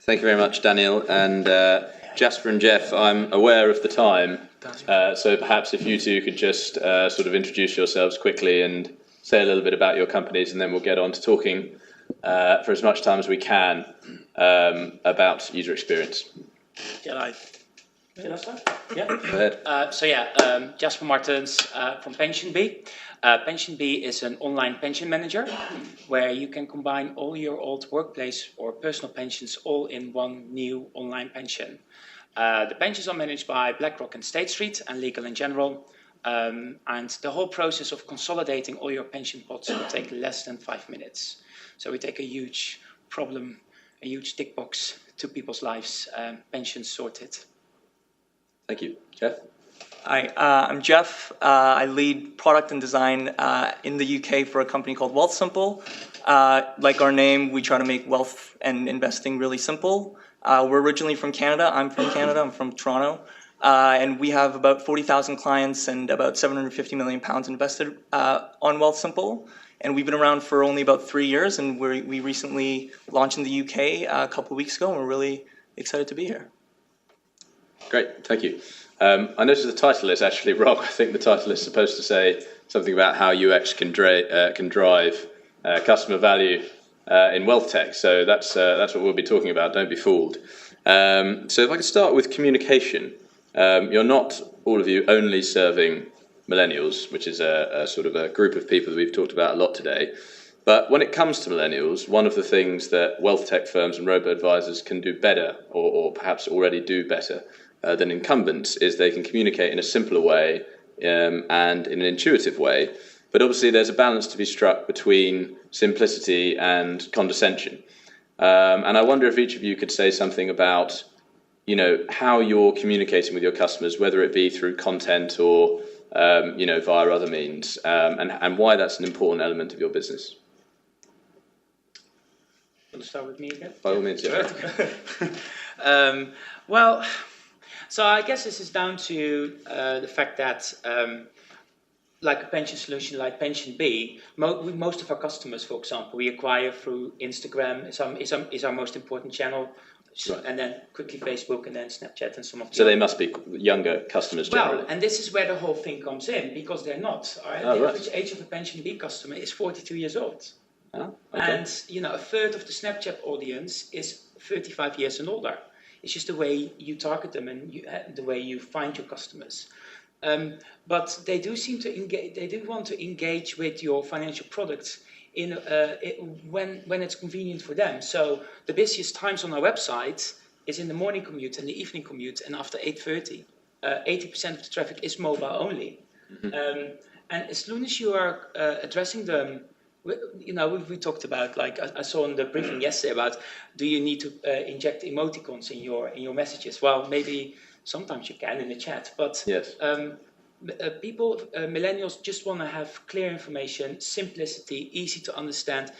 Thank you very much, Daniel. And Jasper and Jeff, I'm aware of the time, so perhaps if you two could just sort of introduce yourselves quickly and say a little bit about your companies, and then we'll get on to talking for as much time as we can about user experience. Can I start? Yeah. Go ahead. Jasper Martens from PensionBee. PensionBee is an online pension manager where you can combine all your old workplace or personal pensions all in one new online pension. The pensions are managed by BlackRock and State Street and Legal & General. And the whole process of consolidating all your pension pots will take less than 5 minutes. So we take a huge problem, a huge tick box to people's lives, pensions sorted. Thank you. Jeff? Hi, I'm Jeff. I lead product and design in the UK for a company called Wealthsimple. Like our name, we try to make wealth and investing really simple. We're originally from Canada. I'm from Canada. I'm from Toronto. And we have about 40,000 clients and about £750 million invested on Wealthsimple. And we've been around for only about 3 years, and we recently launched in the UK a couple of weeks ago, and we're really excited to be here. Great, thank you. I noticed the title is actually wrong. I think the title is supposed to say something about how UX can drive customer value in wealth tech. So that's what we'll be talking about. Don't be fooled. So if I could start with communication. You're not, all of you, only serving millennials, which is a sort of a group of people that we've talked about a lot today. But when it comes to millennials, one of the things that wealth tech firms and robo-advisors can do better, or perhaps already do better than incumbents, is they can communicate in a simpler way and in an intuitive way. But obviously there's a balance to be struck between simplicity and condescension. And I wonder if each of you could say something about, how you're communicating with your customers, whether it be through content or, via other means, and why that's an important element of your business. Want to start with me again? By all means, yeah. So I guess this is down to the fact that, like a pension solution like PensionBee, most of our customers, for example, we acquire through Instagram. Is our most important channel, right. And then quickly Facebook, and then Snapchat, and some of the. So they must be younger customers generally. Well, and this is where the whole thing comes in, because they're not. Right? The average age of a PensionBee customer is 42 years old. Oh, okay. And a third of the Snapchat audience is 35 years and older. It's just the way you target them and the way you find your customers. But they do seem to engage. They do want to engage with your financial products when it's convenient for them. So the busiest times on our website is in the morning commute and the evening commute, and after 8:30. 80% of the traffic is mobile only. Mm-hmm. And as soon as you are addressing them. We talked about, like I saw in the briefing yesterday, about do you need to inject emoticons in your messages? Well, maybe sometimes you can in the chat, but yes. Millennials just want to have clear information, simplicity, easy to understand,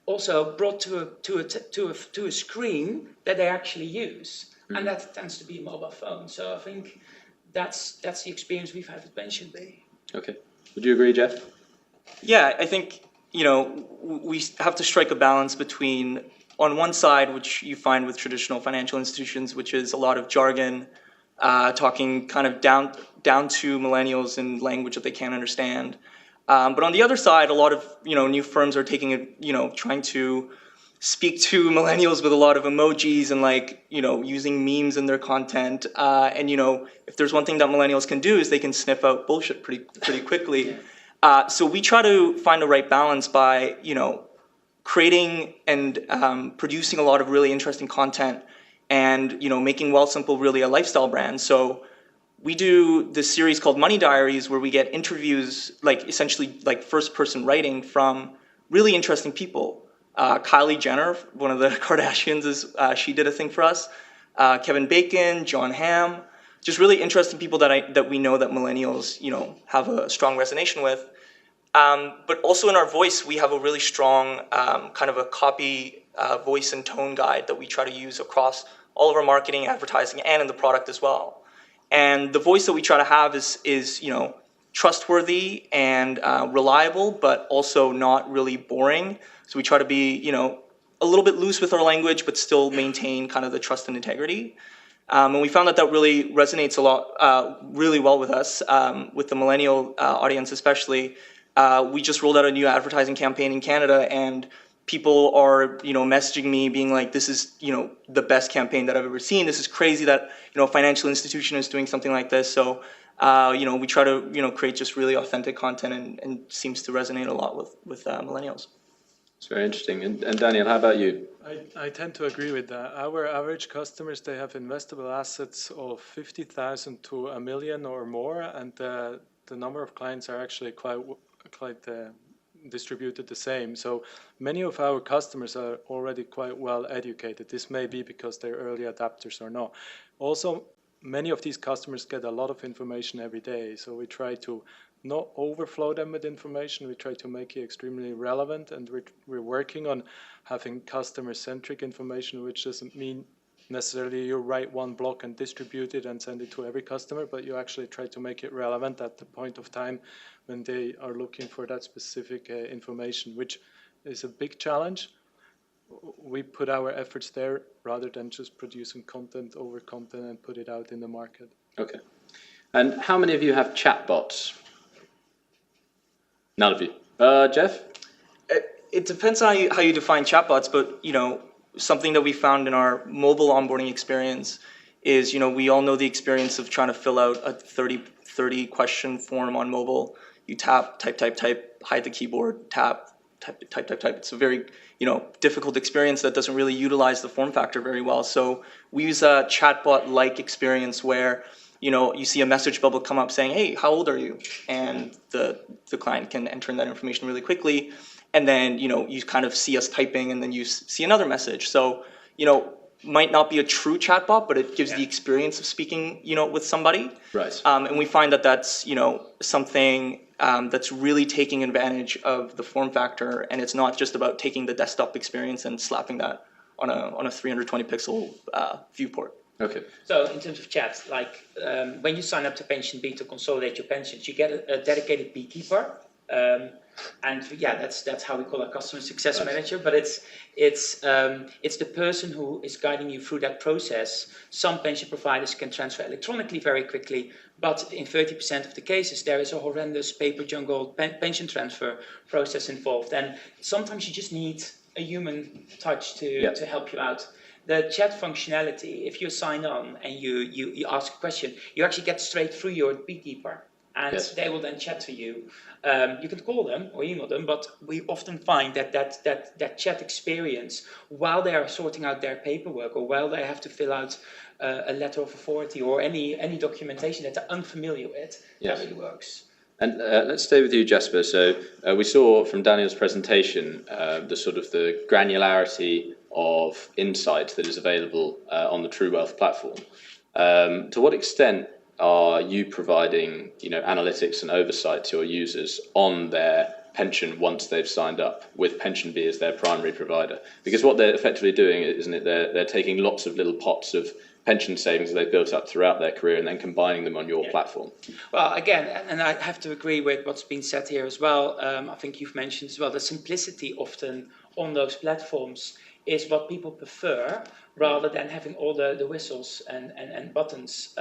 also brought to a screen that they actually use, mm-hmm. And that tends to be a mobile phone. So I think that's the experience we've had with PensionBee. Okay, would you agree, Jeff? Yeah, I think. We have to strike a balance between, on one side, which you find with traditional financial institutions, which is a lot of jargon, talking kind of down to millennials in language that they can't understand. But on the other side, a lot of new firms are trying to speak to millennials with a lot of emojis and using memes in their content. And if there's one thing that millennials can do is they can sniff out bullshit pretty quickly. Yeah. So we try to find the right balance by, creating and producing a lot of really interesting content and, making Wealthsimple really a lifestyle brand. So we do this series called Money Diaries, where we get interviews, essentially first-person writing from really interesting people. Kylie Jenner, one of the Kardashians, she did a thing for us. Kevin Bacon, John Hamm. Just really interesting people that we know that millennials, have a strong resonation with. But also in our voice, we have a really strong kind of a copy voice and tone guide that we try to use across all of our marketing, advertising, and in the product as well. And the voice that we try to have is trustworthy and reliable, but also not really boring. So we try to be, a little bit loose with our language, but still maintain kind of the trust and integrity. And we found that really resonates a lot, really well with us, with the millennial audience especially. We just rolled out a new advertising campaign in Canada, and people are, messaging me being like, this is, the best campaign that I've ever seen. This is crazy that, a financial institution is doing something like this. So, we try to, create just really authentic content, and seems to resonate a lot with millennials. It's very interesting. And Daniel, how about you? I tend to agree with that. Our average customers, they have investable assets of 50,000 to a million or more, and the number of clients are actually quite distributed the same. So many of our customers are already quite well educated. This may be because they're early adapters or not. Also, many of these customers get a lot of information every day, so we try to not overflow them with information. We try to make it extremely relevant, and we're working on having customer-centric information, which doesn't mean necessarily you write one block and distribute it and send it to every customer, but you actually try to make it relevant at the point of time when they are looking for that specific information, which is a big challenge. We put our efforts there rather than just producing content over content and put it out in the market. Okay. And how many of you have chatbots? None of you. Jeff? It depends on how you define chatbots, but something that we found in our mobile onboarding experience is, we all know the experience of trying to fill out a 30 question form on mobile. You tap, type, hide the keyboard, tap, type. It's a very, difficult experience that doesn't really utilize the form factor very well. So we use a chatbot-like experience where, you see a message bubble come up saying, hey, how old are you? And the client can enter in that information really quickly. And then, you kind of see us typing, and then you see another message. So, might not be a true chatbot, but it gives the experience of speaking, with somebody. Right. And we find that that's, something that's really taking advantage of the form factor, and it's not just about taking the desktop experience and slapping that on a 320 pixel viewport. Okay. So in terms of chat, like when you sign up to PensionBee to consolidate your pensions, you get a dedicated beekeeper. And yeah, that's how we call our customer success manager. But it's the person who is guiding you through that process. Some pension providers can transfer electronically very quickly, but in 30% of the cases, there is a horrendous paper jungle pension transfer process involved. And sometimes you just need a human touch to help you out. The chat functionality, if you sign on and you ask a question, you actually get straight through your beekeeper. And they will then chat to you. You can call them or email them, but we often find that chat experience, while they are sorting out their paperwork or while they have to fill out a letter of authority or any documentation that they're unfamiliar with, that really works. And let's stay with you, Jasper. So we saw from Daniel's presentation the granularity of insight that is available on the True Wealth platform. To what extent are you providing, analytics and oversight to your users on their pension once they've signed up with PensionBee as their primary provider? Because what they're effectively doing, isn't it, they're taking lots of little pots of pension savings that they've built up throughout their career and then combining them on your platform. Well, again, and I have to agree with what's been said here as well. I think you've mentioned as well, the simplicity often on those platforms is what people prefer rather than having all the whistles and buttons.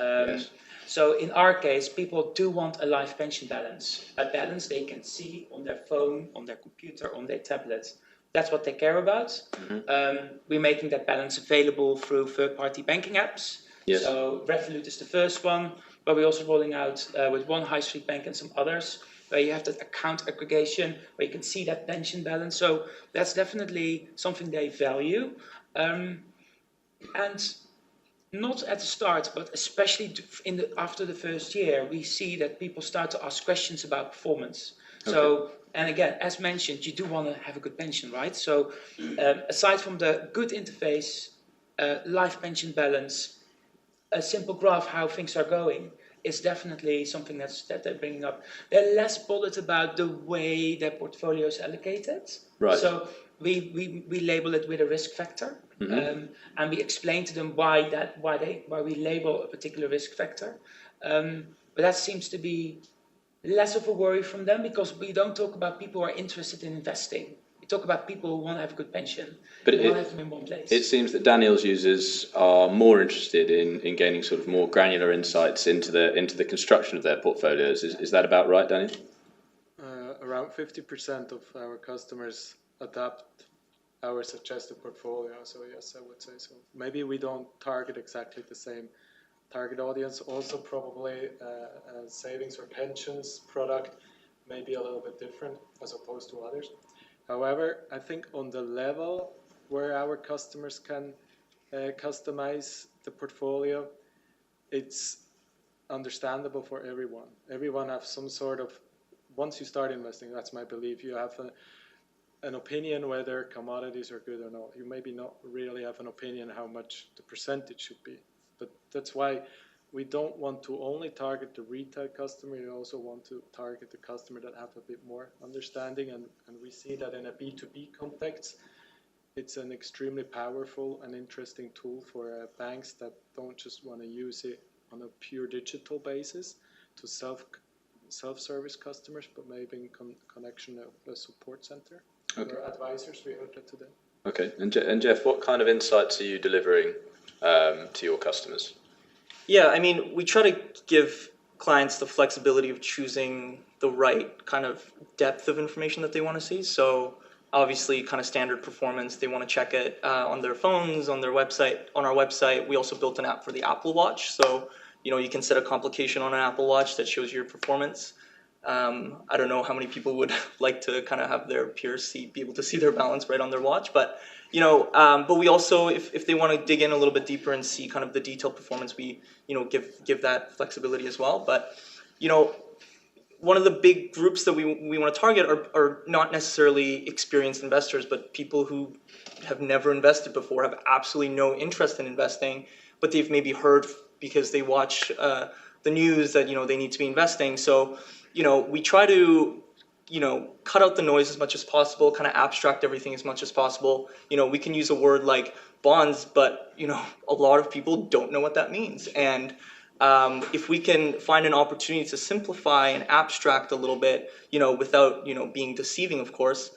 So in our case, people do want a live pension balance, a balance they can see on their phone, on their computer, on their tablet. That's what they care about. Mm-hmm. We're making that balance available through third-party banking apps. Yes. So Revolut is the first one, but we're also rolling out with one high street bank and some others, where you have that account aggregation, where you can see that pension balance. So that's definitely something they value. And not at the start, but especially after the first year, we see that people start to ask questions about performance. Okay. So, and again, as mentioned, you do want to have a good pension, right? So aside from the good interface, life pension balance, a simple graph how things are going is definitely something that they're bringing up. They're less bothered about the way their portfolio is allocated. Right. So we label it with a risk factor. Mm-hmm. And we explain to them why we label a particular risk factor. But that seems to be less of a worry from them, because we don't talk about people who are interested in investing. We talk about people who want to have a good pension. But They want to have them in one place. it seems that Daniel's users are more interested in gaining sort of more granular insights into the construction of their portfolios. Is that about right, Daniel? Around 50% of our customers adapt our suggested portfolio. So yes, I would say so. Maybe we don't target exactly the same target audience. Also, probably a savings or pensions product may be a little bit different as opposed to others. However, I think on the level where our customers can customize the portfolio, it's understandable for everyone. Everyone has some sort of, once you start investing, that's my belief, you have an opinion whether commodities are good or not. You maybe not really have an opinion how much the percentage should be. But that's why we don't want to only target the retail customer. We also want to target the customer that have a bit more understanding. And we see that in a B2B context, it's an extremely powerful and interesting tool for banks that don't just want to use it on a pure digital basis to self-service customers, but maybe in connection of a support center or advisors. We heard that today. Okay, and Jeff, what kind of insights are you delivering to your customers? Yeah, I mean, we try to give clients the flexibility of choosing the right kind of depth of information that they want to see. So obviously kind of standard performance, they want to check it on their phones, on their website, on our website. We also built an app for the Apple Watch. So, you can set a complication on an Apple Watch that shows your performance. I don't know how many people would like to kind of have their peers be able to see their balance right on their watch, but but we also, if they want to dig in a little bit deeper and see kind of the detailed performance, we give that flexibility as well. But one of the big groups that we want to target are not necessarily experienced investors, but people who have never invested before, have absolutely no interest in investing, but they've maybe heard because they watch the news that they need to be investing. So we try to cut out the noise as much as possible, kind of abstract everything as much as possible. We can use a word like bonds, but a lot of people don't know what that means. And if we can find an opportunity to simplify and abstract a little bit, without being deceiving, of course,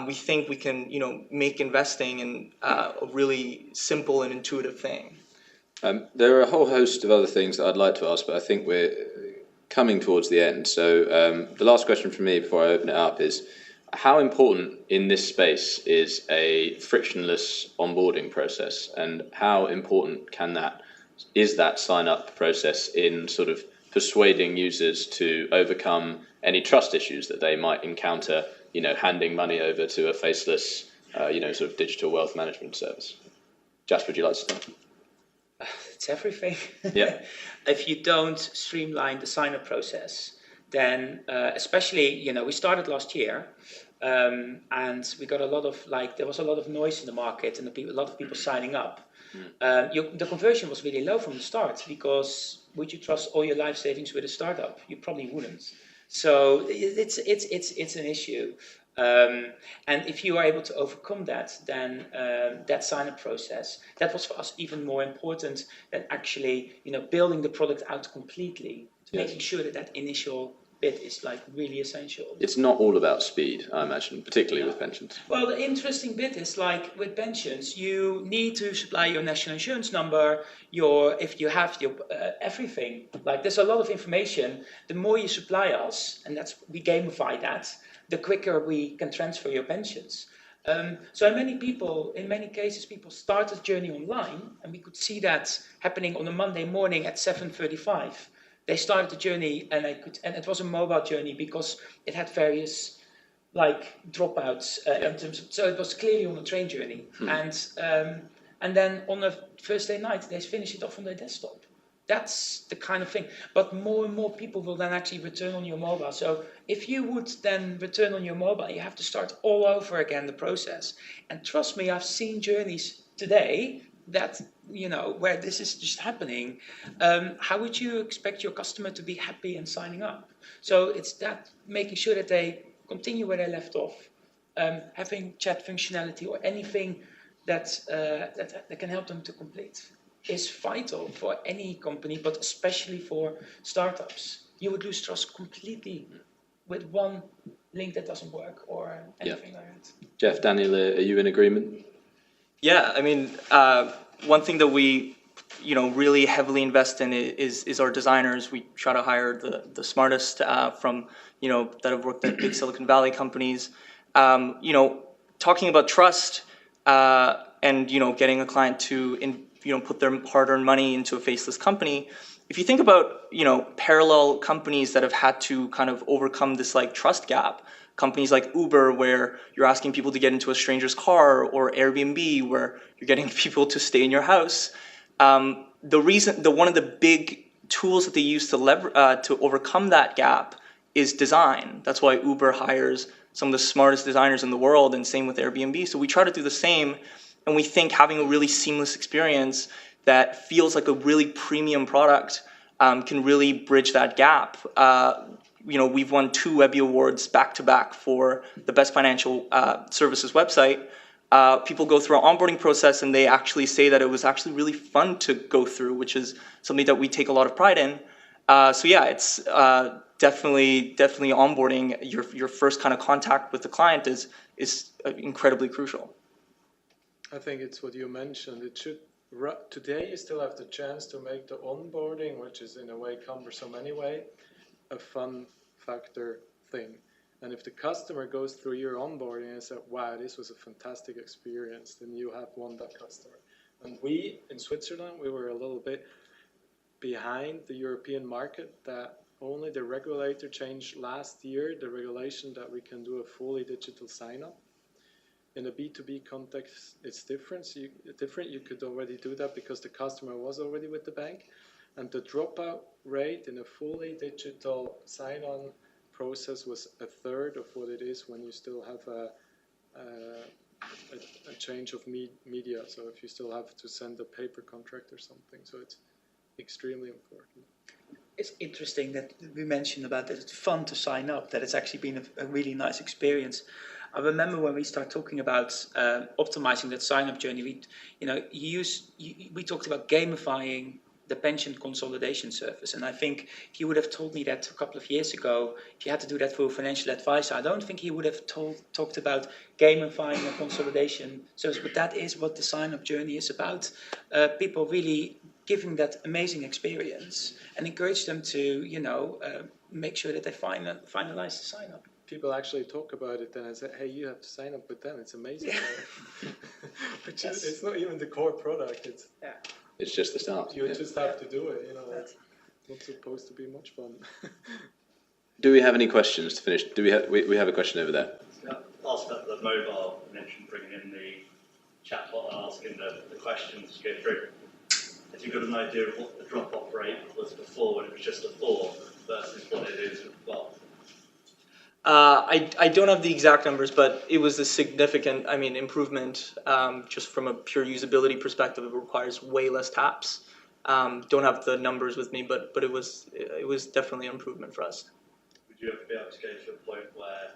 we think we can make investing a really simple and intuitive thing. There are a whole host of other things that I'd like to ask, but I think we're coming towards the end. So the last question from me before I open it up is, how important in this space is a frictionless onboarding process, and how important is that sign-up process in sort of persuading users to overcome any trust issues that they might encounter, handing money over to a faceless, sort of digital wealth management service? Jasper, would you like to start? It's everything. Yeah. If you don't streamline the sign-up process, then especially, we started last year, and we got there was a lot of noise in the market and a lot of people signing up. The conversion was really low from the start, because would you trust all your life savings with a startup? You probably wouldn't. So it's an issue. And if you are able to overcome that, then that sign-up process, that was for us even more important than actually, building the product out completely, making sure that initial bit is really essential. It's not all about speed, I imagine, particularly with pensions. Well, the interesting bit is with pensions, you need to supply your national insurance number, if you have your everything. There's a lot of information. The more you supply us, and we gamify that, the quicker we can transfer your pensions. So in many cases, people start the journey online, and we could see that happening on a Monday morning at 7:35. They started the journey, and it was a mobile journey because it had various dropouts in terms of, so it was clearly on a train journey. And then on a Thursday night, they finish it off on their desktop. That's the kind of thing. But more and more people will then actually return on your mobile. So if you would then return on your mobile, you have to start all over again the process. And trust me, I've seen journeys today that, where this is just happening. How would you expect your customer to be happy and signing up? So it's that, making sure that they continue where they left off, having chat functionality or anything that can help them to complete is vital for any company, but especially for startups. You would lose trust completely with one link that doesn't work or anything like that. Jeff, Daniel, are you in agreement? Yeah, I mean, one thing that we, really heavily invest in is our designers. We try to hire the smartest from, that have worked at big Silicon Valley companies. Talking about trust and, getting a client to, put their hard-earned money into a faceless company. If you think about, parallel companies that have had to kind of overcome this like trust gap, companies like Uber, where you're asking people to get into a stranger's car, or Airbnb, where you're getting people to stay in your house. One of the big tools that they use to overcome that gap is design. That's why Uber hires some of the smartest designers in the world, and same with Airbnb. So we try to do the same, and we think having a really seamless experience that feels like a really premium product can really bridge that gap. We've won 2 Webby Awards back to back for the best financial services website. People go through our onboarding process and they actually say that it was actually really fun to go through, which is something that we take a lot of pride in. It's definitely onboarding. Your first kind of contact with the client is incredibly crucial. I think it's what you mentioned. Today you still have the chance to make the onboarding, which is in a way cumbersome anyway, a fun factor thing. And if the customer goes through your onboarding and says, wow, this was a fantastic experience, then you have won that customer. And we, in Switzerland, we were a little bit behind the European market, that only the regulator changed last year, the regulation that we can do a fully digital sign-up. In a B2B context, it's different. You could already do that because the customer was already with the bank. And the dropout rate in a fully digital sign-on process was a third of what it is when you still have a change of media. So if you still have to send a paper contract or something. So it's extremely important. It's interesting that we mentioned about that it's fun to sign up, that it's actually been a really nice experience. I remember when we start talking about optimizing that sign-up journey, we talked about gamifying the pension consolidation service. And I think if you would have told me that a couple of years ago, if you had to do that for a financial advisor, I don't think he would have talked about gamifying a consolidation service. But that is what the sign-up journey is about. People really giving that amazing experience and encourage them to, make sure that they finalize the sign-up. People actually talk about it and I say, hey, you have to sign up with them. It's amazing. It's not even the core product. It's just the start. You just have to do it. It's not supposed to be much fun. Do we have any questions to finish? We have a question over there. Ask about the mobile. You mentioned bringing in the chatbot and asking the questions to go through. Have you got an idea of what the drop-off rate was before, when it was just a 4 versus what it is with 12? I don't have the exact numbers, but it was a significant, improvement. Just from a pure usability perspective, it requires way less taps. Don't have the numbers with me, but it was definitely an improvement for us. Would you ever be able to go to a point where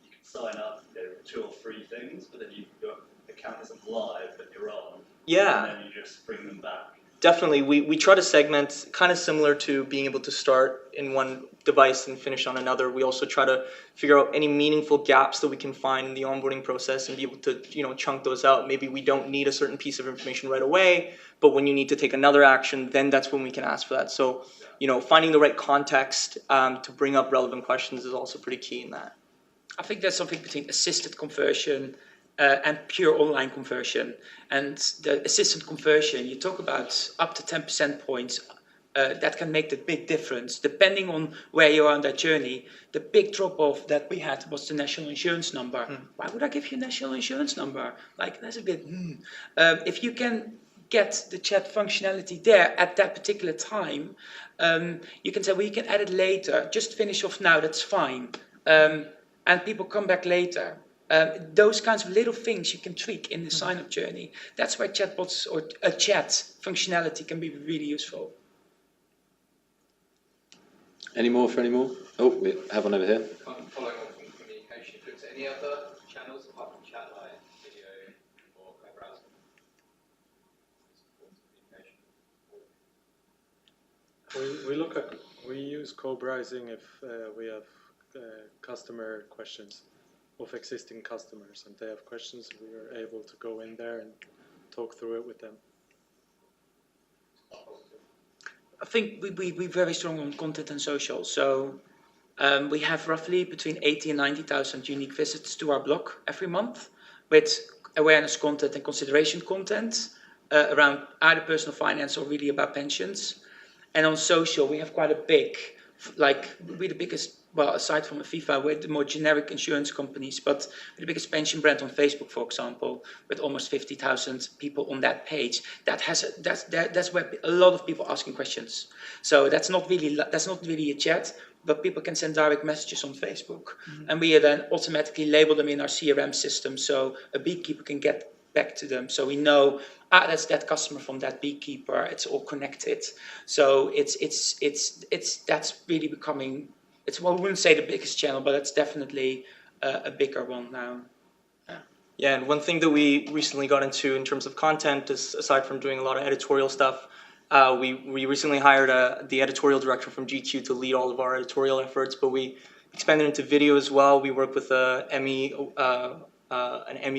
you can sign up, 2 or 3 things, but then your account isn't live, but you're on? Yeah. And then you just bring them back? Definitely. We try to segment, kind of similar to being able to start in one device and finish on another. We also try to figure out any meaningful gaps that we can find in the onboarding process and be able to, chunk those out. Maybe we don't need a certain piece of information right away, but when you need to take another action, then that's when we can ask for that. So, finding the right context to bring up relevant questions is also pretty key in that. I think there's something between assisted conversion and pure online conversion. And the assisted conversion, you talk about up to 10 percent points. That can make the big difference depending on where you are on that journey. The big drop-off that we had was the national insurance number. Why would I give you a national insurance number? That's a bit. If you can get the chat functionality there at that particular time, you can say, well, you can add it later. Just finish off now. That's fine. And people come back later. Those kinds of little things you can tweak in the sign-up journey. That's where chatbots or a chat functionality can be really useful. Any more? Oh, we have one over here. Following on from communication, is there any other channels apart from chat, like video or browsing? We use co-browsing if we have customer questions of existing customers, and they have questions. We are able to go in there and talk through it with them. I think we're very strong on content and social. So we have roughly between 80 and 90,000 unique visits to our blog every month, with awareness content and consideration content around either personal finance or really about pensions. And on social, we have quite a big, we're the biggest, well, aside from FIFA, we're the more generic insurance companies, but we're the biggest pension brand on Facebook, for example, with almost 50,000 people on that page. That's where a lot of people asking questions. So that's not really a chat, but people can send direct messages on Facebook, and we then automatically label them in our CRM system, so a beekeeper can get back to them. So we know that's that customer from that beekeeper. It's all connected. So that's really becoming. Well, I wouldn't say the biggest channel, but it's definitely a bigger one now. Yeah, and one thing that we recently got into in terms of content is, aside from doing a lot of editorial stuff, we recently hired the editorial director from GQ to lead all of our editorial efforts, but we expanded into video as well. We work with an Emmy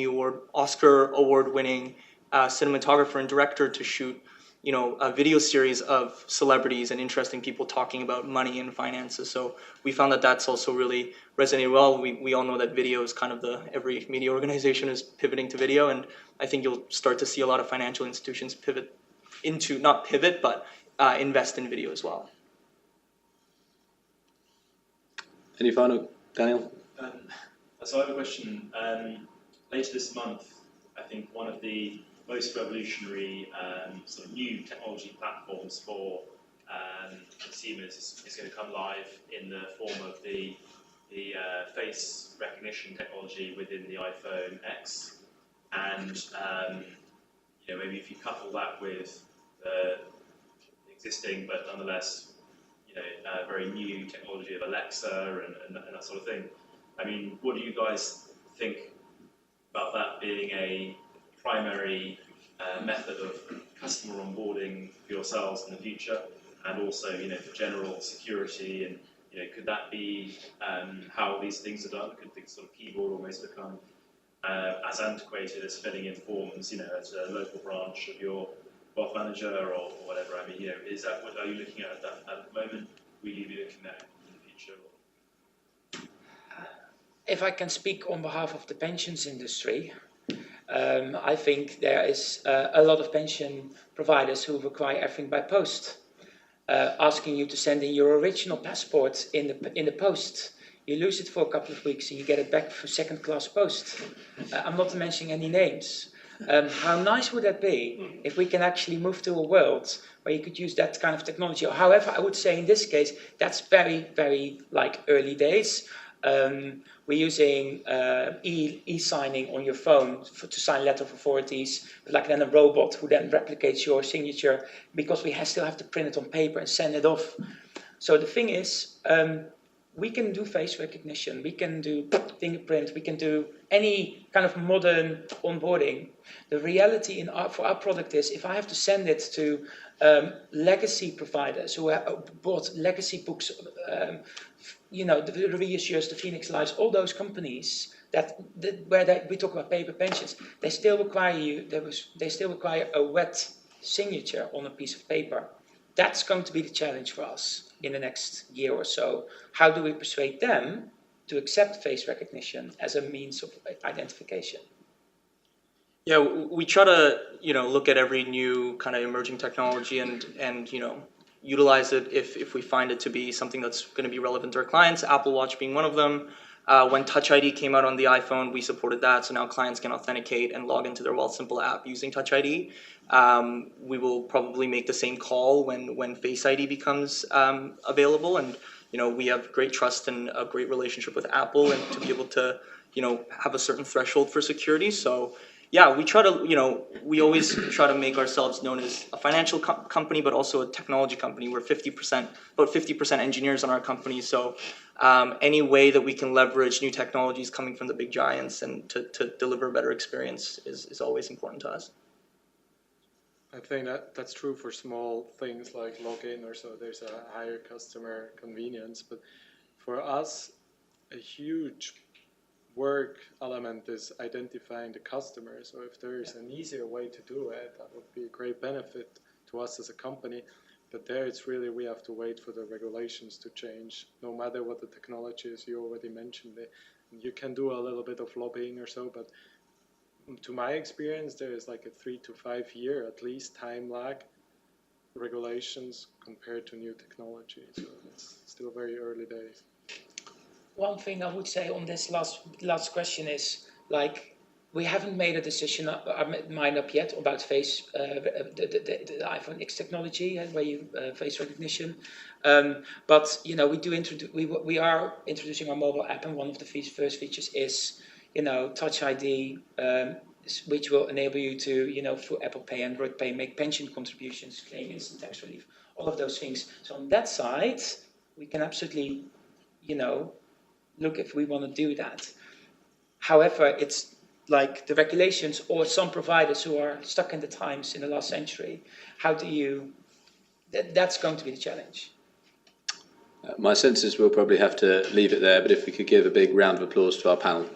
Award, Oscar Award-winning cinematographer and director to shoot, a video series of celebrities and interesting people talking about money and finances. So we found that that's also really resonated well. We all know that video is kind of every media organization is pivoting to video, and I think you'll start to see a lot of financial institutions invest in video as well. Any final, Daniel? So I have a question. Later this month, I think one of the most revolutionary sort of new technology platforms for consumers is going to come live in the form of the face recognition technology within the iPhone X, and maybe if you couple that with the existing but nonetheless very new technology of Alexa and that sort of thing. I mean, what do you guys think about that being a primary method of customer onboarding for yourselves in the future, and also for general security, and could that be how these things are done? Could the sort of keyboard almost become as antiquated as filling in forms at a local branch of your wealth manager or whatever? I mean, is that what are you looking at the moment? Will you be looking at in the future? If I can speak on behalf of the pensions industry, I think there is a lot of pension providers who require everything by post, asking you to send in your original passport in the post. You lose it for a couple of weeks and you get it back for second-class post. I'm not mentioning any names. How nice would that be if we can actually move to a world where you could use that kind of technology? However, I would say in this case, that's very, very early days. We're using e-signing on your phone to sign letter of authorities, then a robot who then replicates your signature, because we still have to print it on paper and send it off. So the thing is, we can do face recognition, we can do fingerprint, we can do any kind of modern onboarding. The reality for our product is, if I have to send it to legacy providers who have bought legacy books, the Reassures, the Phoenix Lives, all those companies we talk about paper pensions, they still require a wet signature on a piece of paper. That's going to be the challenge for us in the next year or so. How do we persuade them to accept face recognition as a means of identification? Yeah, we try to look at every new kind of emerging technology and utilize it if we find it to be something that's going to be relevant to our clients. Apple Watch being one of them. When Touch ID came out on the iPhone, we supported that, so now clients can authenticate and log into their Wealthsimple app using Touch ID. We will probably make the same call when Face ID becomes available, and we have great trust and a great relationship with Apple, and to be able to have a certain threshold for security. So yeah, we always try to make ourselves known as a financial company, but also a technology company. We're about 50% engineers on our company. So any way that we can leverage new technologies coming from the big giants and to deliver a better experience is always important to us. I think that's true for small things like login or so. There's a higher customer convenience, but for us, a huge work element is identifying the customer. So if there is an easier way to do it, that would be a great benefit to us as a company. But there it's really, we have to wait for the regulations to change, no matter what the technology is. You already mentioned it. You can do a little bit of lobbying or so, but to my experience, there is like a 3 to 5 year at least time lag regulations compared to new technology. So it's still very early days. One thing I would say on this last question is, like, we haven't made a decision mind up yet about face the iPhone X technology, where you face recognition. But you know, we are introducing our mobile app, and one of the first features is, you know, Touch ID, which will enable you to, you know, through Apple Pay, Android Pay, make pension contributions, claim instant tax relief, all of those things. So on that side, we can absolutely, you know, look if we want to do that. However, it's like the regulations or some providers who are stuck in the times in the last century. How do you? That's going to be the challenge. My sense is we'll probably have to leave it there, but if we could give a big round of applause to our panel.